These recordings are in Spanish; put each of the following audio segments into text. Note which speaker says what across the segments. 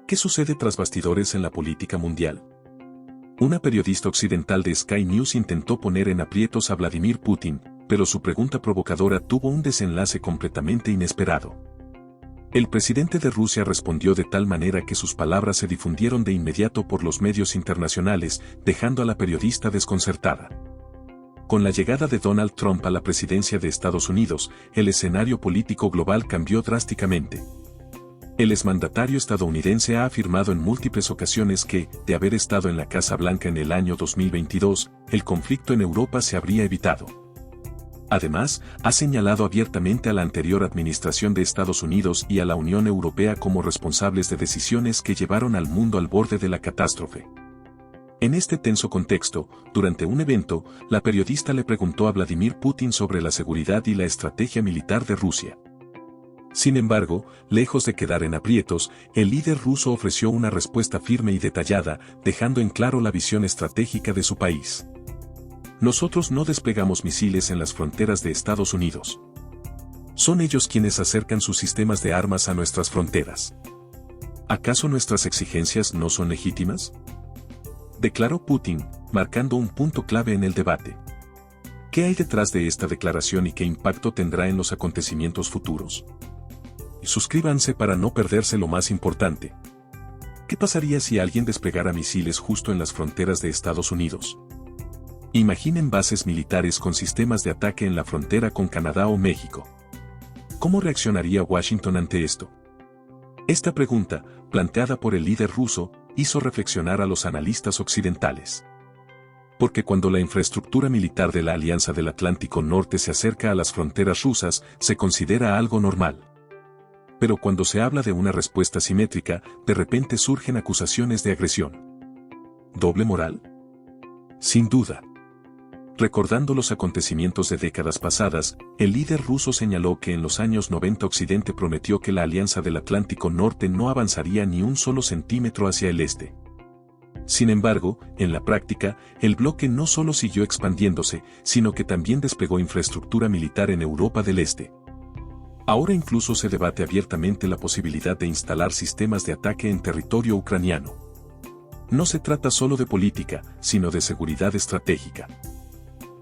Speaker 1: ¿Qué sucede tras bastidores en la política mundial? Una periodista occidental de Sky News intentó poner en aprietos a Vladimir Putin, pero su pregunta provocadora tuvo un desenlace completamente inesperado. El presidente de Rusia respondió de tal manera que sus palabras se difundieron de inmediato por los medios internacionales, dejando a la periodista desconcertada. Con la llegada de Donald Trump a la presidencia de Estados Unidos, el escenario político global cambió drásticamente. El exmandatario estadounidense ha afirmado en múltiples ocasiones que, de haber estado en la Casa Blanca en el año 2022, el conflicto en Europa se habría evitado. Además, ha señalado abiertamente a la anterior administración de Estados Unidos y a la Unión Europea como responsables de decisiones que llevaron al mundo al borde de la catástrofe. En este tenso contexto, durante un evento, la periodista le preguntó a Vladimir Putin sobre la seguridad y la estrategia militar de Rusia. Sin embargo, lejos de quedar en aprietos, el líder ruso ofreció una respuesta firme y detallada, dejando en claro la visión estratégica de su país. Nosotros no desplegamos misiles en las fronteras de Estados Unidos. Son ellos quienes acercan sus sistemas de armas a nuestras fronteras. ¿Acaso nuestras exigencias no son legítimas?, declaró Putin, marcando un punto clave en el debate. ¿Qué hay detrás de esta declaración y qué impacto tendrá en los acontecimientos futuros? Suscríbanse para no perderse lo más importante. ¿Qué pasaría si alguien desplegara misiles justo en las fronteras de Estados Unidos? Imaginen bases militares con sistemas de ataque en la frontera con Canadá o México. ¿Cómo reaccionaría Washington ante esto? Esta pregunta, planteada por el líder ruso, hizo reflexionar a los analistas occidentales. Porque cuando la infraestructura militar de la Alianza del Atlántico Norte se acerca a las fronteras rusas, se considera algo normal. Pero cuando se habla de una respuesta simétrica, de repente surgen acusaciones de agresión. ¿Doble moral? Sin duda. Recordando los acontecimientos de décadas pasadas, el líder ruso señaló que en los años 90 Occidente prometió que la Alianza del Atlántico Norte no avanzaría ni un solo centímetro hacia el este. Sin embargo, en la práctica, el bloque no solo siguió expandiéndose, sino que también desplegó infraestructura militar en Europa del Este. Ahora incluso se debate abiertamente la posibilidad de instalar sistemas de ataque en territorio ucraniano. No se trata solo de política, sino de seguridad estratégica.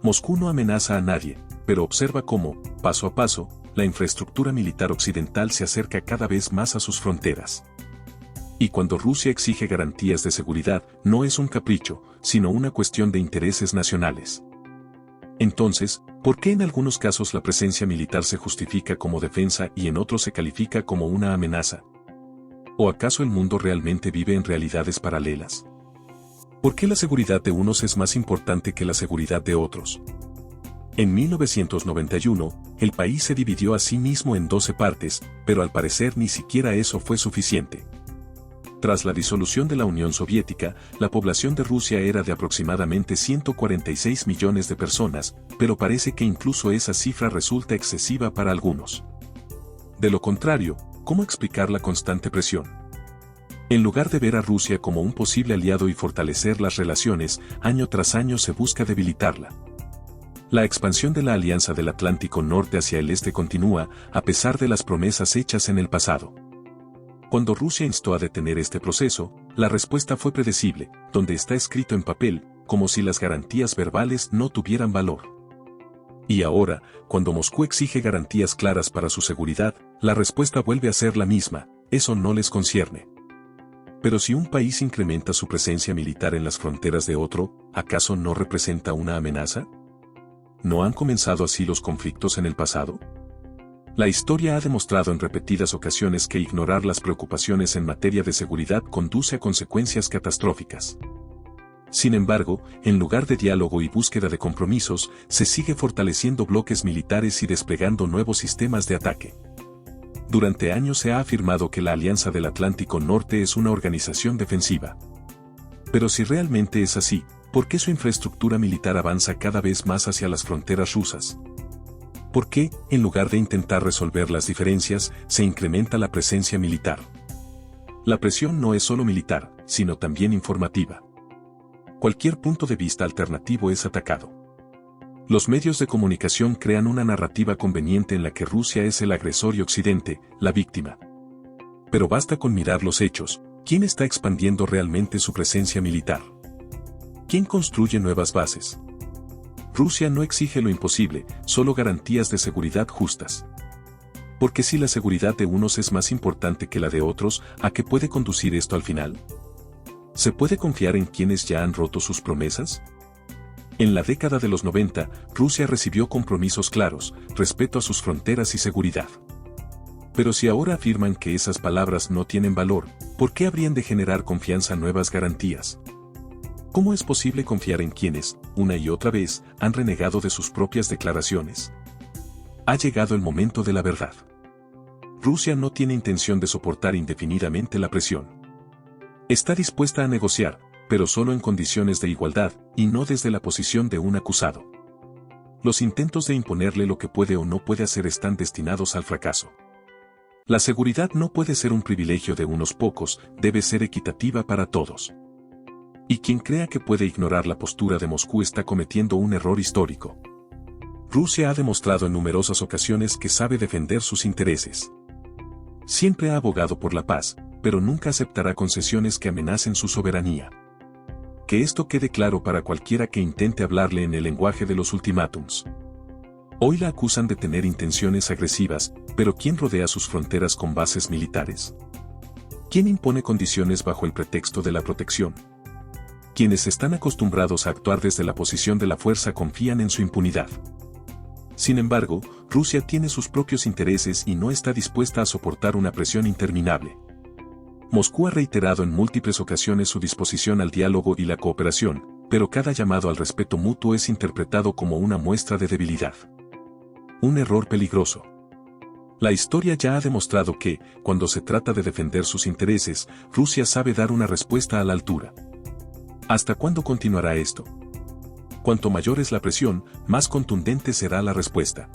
Speaker 1: Moscú no amenaza a nadie, pero observa cómo, paso a paso, la infraestructura militar occidental se acerca cada vez más a sus fronteras. Y cuando Rusia exige garantías de seguridad, no es un capricho, sino una cuestión de intereses nacionales. Entonces, ¿por qué en algunos casos la presencia militar se justifica como defensa y en otros se califica como una amenaza? ¿O acaso el mundo realmente vive en realidades paralelas? ¿Por qué la seguridad de unos es más importante que la seguridad de otros? En 1991, el país se dividió a sí mismo en 12 partes, pero al parecer ni siquiera eso fue suficiente. Tras la disolución de la Unión Soviética, la población de Rusia era de aproximadamente 146 millones de personas, pero parece que incluso esa cifra resulta excesiva para algunos. De lo contrario, ¿cómo explicar la constante presión? En lugar de ver a Rusia como un posible aliado y fortalecer las relaciones, año tras año se busca debilitarla. La expansión de la Alianza del Atlántico Norte hacia el este continúa, a pesar de las promesas hechas en el pasado. Cuando Rusia instó a detener este proceso, la respuesta fue predecible, donde está escrito en papel, como si las garantías verbales no tuvieran valor. Y ahora, cuando Moscú exige garantías claras para su seguridad, la respuesta vuelve a ser la misma: eso no les concierne. Pero si un país incrementa su presencia militar en las fronteras de otro, ¿acaso no representa una amenaza? ¿No han comenzado así los conflictos en el pasado? La historia ha demostrado en repetidas ocasiones que ignorar las preocupaciones en materia de seguridad conduce a consecuencias catastróficas. Sin embargo, en lugar de diálogo y búsqueda de compromisos, se sigue fortaleciendo bloques militares y desplegando nuevos sistemas de ataque. Durante años se ha afirmado que la Alianza del Atlántico Norte es una organización defensiva. Pero si realmente es así, ¿por qué su infraestructura militar avanza cada vez más hacia las fronteras rusas? ¿Por qué, en lugar de intentar resolver las diferencias, se incrementa la presencia militar? La presión no es solo militar, sino también informativa. Cualquier punto de vista alternativo es atacado. Los medios de comunicación crean una narrativa conveniente en la que Rusia es el agresor y Occidente, la víctima. Pero basta con mirar los hechos: ¿Quién está expandiendo realmente su presencia militar? ¿Quién construye nuevas bases? Rusia no exige lo imposible, solo garantías de seguridad justas. Porque si la seguridad de unos es más importante que la de otros, ¿a qué puede conducir esto al final? ¿Se puede confiar en quienes ya han roto sus promesas? En la década de los 90, Rusia recibió compromisos claros, respeto a sus fronteras y seguridad. Pero si ahora afirman que esas palabras no tienen valor, ¿por qué habrían de generar confianza nuevas garantías? ¿Cómo es posible confiar en quienes, una y otra vez, han renegado de sus propias declaraciones? Ha llegado el momento de la verdad. Rusia no tiene intención de soportar indefinidamente la presión. Está dispuesta a negociar, pero solo en condiciones de igualdad, y no desde la posición de un acusado. Los intentos de imponerle lo que puede o no puede hacer están destinados al fracaso. La seguridad no puede ser un privilegio de unos pocos, debe ser equitativa para todos. Y quien crea que puede ignorar la postura de Moscú está cometiendo un error histórico. Rusia ha demostrado en numerosas ocasiones que sabe defender sus intereses. Siempre ha abogado por la paz, pero nunca aceptará concesiones que amenacen su soberanía. Que esto quede claro para cualquiera que intente hablarle en el lenguaje de los ultimátums. Hoy la acusan de tener intenciones agresivas, pero ¿quién rodea sus fronteras con bases militares? ¿Quién impone condiciones bajo el pretexto de la protección? Quienes están acostumbrados a actuar desde la posición de la fuerza confían en su impunidad. Sin embargo, Rusia tiene sus propios intereses y no está dispuesta a soportar una presión interminable. Moscú ha reiterado en múltiples ocasiones su disposición al diálogo y la cooperación, pero cada llamado al respeto mutuo es interpretado como una muestra de debilidad. Un error peligroso. La historia ya ha demostrado que, cuando se trata de defender sus intereses, Rusia sabe dar una respuesta a la altura. ¿Hasta cuándo continuará esto? Cuanto mayor es la presión, más contundente será la respuesta.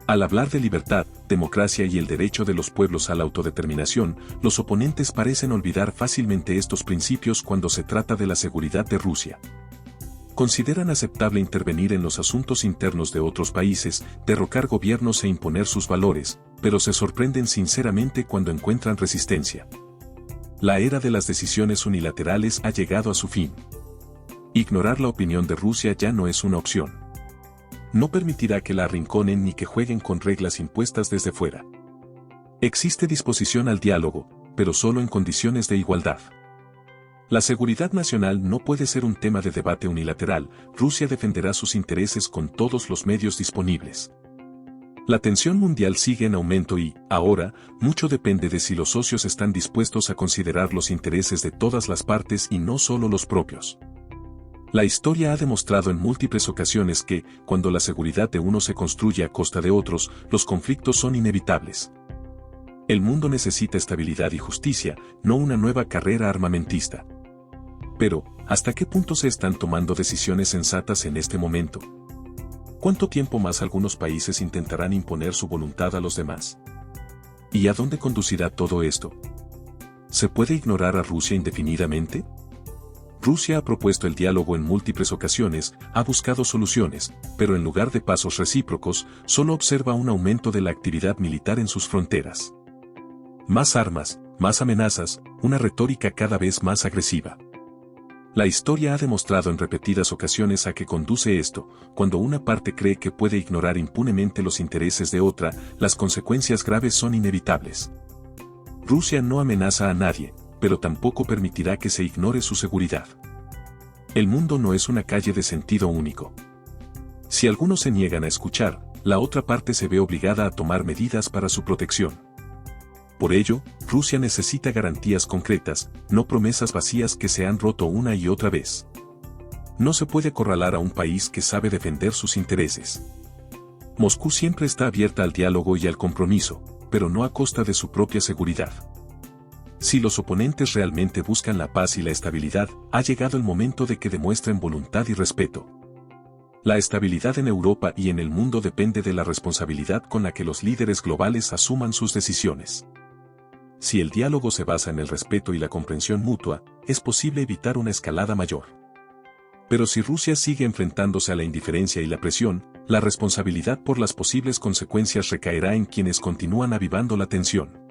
Speaker 1: Al hablar de libertad, democracia y el derecho de los pueblos a la autodeterminación, los oponentes parecen olvidar fácilmente estos principios cuando se trata de la seguridad de Rusia. Consideran aceptable intervenir en los asuntos internos de otros países, derrocar gobiernos e imponer sus valores, pero se sorprenden sinceramente cuando encuentran resistencia. La era de las decisiones unilaterales ha llegado a su fin. Ignorar la opinión de Rusia ya no es una opción. No permitirá que la arrinconen ni que jueguen con reglas impuestas desde fuera. Existe disposición al diálogo, pero solo en condiciones de igualdad. La seguridad nacional no puede ser un tema de debate unilateral, Rusia defenderá sus intereses con todos los medios disponibles. La tensión mundial sigue en aumento y, ahora, mucho depende de si los socios están dispuestos a considerar los intereses de todas las partes y no solo los propios. La historia ha demostrado en múltiples ocasiones que, cuando la seguridad de uno se construye a costa de otros, los conflictos son inevitables. El mundo necesita estabilidad y justicia, no una nueva carrera armamentista. Pero, ¿hasta qué punto se están tomando decisiones sensatas en este momento? ¿Cuánto tiempo más algunos países intentarán imponer su voluntad a los demás? ¿Y a dónde conducirá todo esto? ¿Se puede ignorar a Rusia indefinidamente? Rusia ha propuesto el diálogo en múltiples ocasiones, ha buscado soluciones, pero en lugar de pasos recíprocos, solo observa un aumento de la actividad militar en sus fronteras. Más armas, más amenazas, una retórica cada vez más agresiva. La historia ha demostrado en repetidas ocasiones a qué conduce esto: cuando una parte cree que puede ignorar impunemente los intereses de otra, las consecuencias graves son inevitables. Rusia no amenaza a nadie, pero tampoco permitirá que se ignore su seguridad. El mundo no es una calle de sentido único. Si algunos se niegan a escuchar, la otra parte se ve obligada a tomar medidas para su protección. Por ello, Rusia necesita garantías concretas, no promesas vacías que se han roto una y otra vez. No se puede acorralar a un país que sabe defender sus intereses. Moscú siempre está abierta al diálogo y al compromiso, pero no a costa de su propia seguridad. Si los oponentes realmente buscan la paz y la estabilidad, ha llegado el momento de que demuestren voluntad y respeto. La estabilidad en Europa y en el mundo depende de la responsabilidad con la que los líderes globales asuman sus decisiones. Si el diálogo se basa en el respeto y la comprensión mutua, es posible evitar una escalada mayor. Pero si Rusia sigue enfrentándose a la indiferencia y la presión, la responsabilidad por las posibles consecuencias recaerá en quienes continúan avivando la tensión.